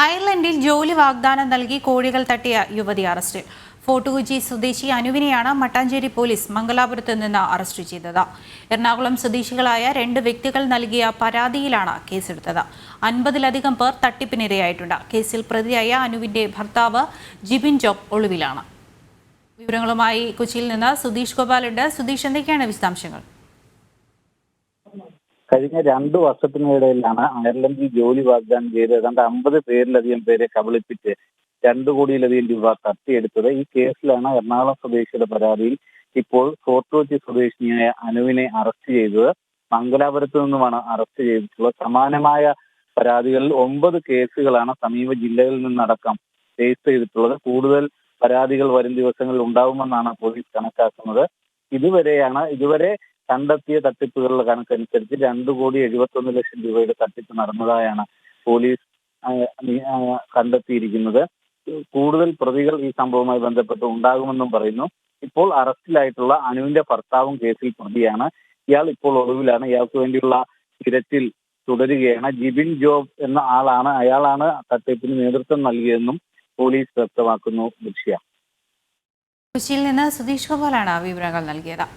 അയർലൻഡിൽ ജോലി വാഗ്ദാനം നൽകി കോഴികൾ തട്ടിയ യുവതി അറസ്റ്റിൽ. ഫോർട്ട് കൊച്ചി സ്വദേശി അനുവിനെയാണ് മട്ടാഞ്ചേരി പോലീസ് മംഗലാപുരത്ത് നിന്ന് അറസ്റ്റ് ചെയ്തത്. എറണാകുളം സ്വദേശികളായ 2 വ്യക്തികൾ നൽകിയ പരാതിയിലാണ് കേസെടുത്തത്. 50-ലധികം പേർ തട്ടിപ്പിനിരയായിട്ടുണ്ട്. കേസിൽ പ്രതിയായ അനുവിന്റെ ഭർത്താവ് ജിബിൻ ജോബ് ഒളിവിലാണ്. വിവരങ്ങളുമായി കൊച്ചിയിൽ നിന്ന് സുധീഷ് ഗോപാലുണ്ട്. സുധീഷ്, എന്തൊക്കെയാണ് വിശദാംശങ്ങൾ? കഴിഞ്ഞ 2 വർഷത്തിനിടയിലാണ് അയർലൻഡിൽ ജോലി വാഗ്ദാനം ചെയ്ത് ഏതാണ്ട് 50 പേരിലധികം പേരെ കബളിപ്പിച്ച് 2 കോടിയിലധികം രൂപ തട്ടിയെടുത്തത്. ഈ കേസിലാണ് എറണാകുളം സ്വദേശിയുടെ പരാതിയിൽ ഇപ്പോൾ ഫോർട്ട് കൊച്ചി സ്വദേശിനിയായ അനുവിനെ അറസ്റ്റ് ചെയ്തത്. മംഗലാപുരത്ത് നിന്നുമാണ് അറസ്റ്റ് ചെയ്തിട്ടുള്ളത്. സമാനമായ പരാതികളിൽ 9 കേസുകളാണ് സമീപ ജില്ലകളിൽ നിന്നടക്കം രജിസ്റ്റർ ചെയ്തിട്ടുള്ളത്. കൂടുതൽ പരാതികൾ വരും ദിവസങ്ങളിൽ ഉണ്ടാവുമെന്നാണ് പോലീസ് കണക്കാക്കുന്നത്. ഇതുവരെ കണ്ടെത്തിയ തട്ടിപ്പുകളുടെ കണക്കനുസരിച്ച് 2,71,00,000 രൂപയുടെ തട്ടിപ്പ് നടന്നതായാണ് പോലീസ് കണ്ടെത്തിയിരിക്കുന്നത്. കൂടുതൽ പ്രതികൾ ഈ സംഭവവുമായി ബന്ധപ്പെട്ട് ഉണ്ടാകുമെന്നും പറയുന്നു. ഇപ്പോൾ അറസ്റ്റിലായിട്ടുള്ള അനുവിന്റെ ഭർത്താവും കേസിൽ പ്രതിയാണ്. ഇയാൾ ഇപ്പോൾ ഒളിവിലാണ്. ഇയാൾക്ക് വേണ്ടിയുള്ള തിരച്ചിൽ തുടരുകയാണ്. ജിബിൻ ജോബ് എന്ന അയാളാണ് തട്ടിപ്പിന് നേതൃത്വം നൽകിയതെന്നും പോലീസ് വ്യക്തമാക്കുന്നു. ദൃശ്യ കൊച്ചിയിൽ നിന്ന് സുധീഷ് ഗോപാലാണ് വിവരങ്ങൾ നൽകിയത്.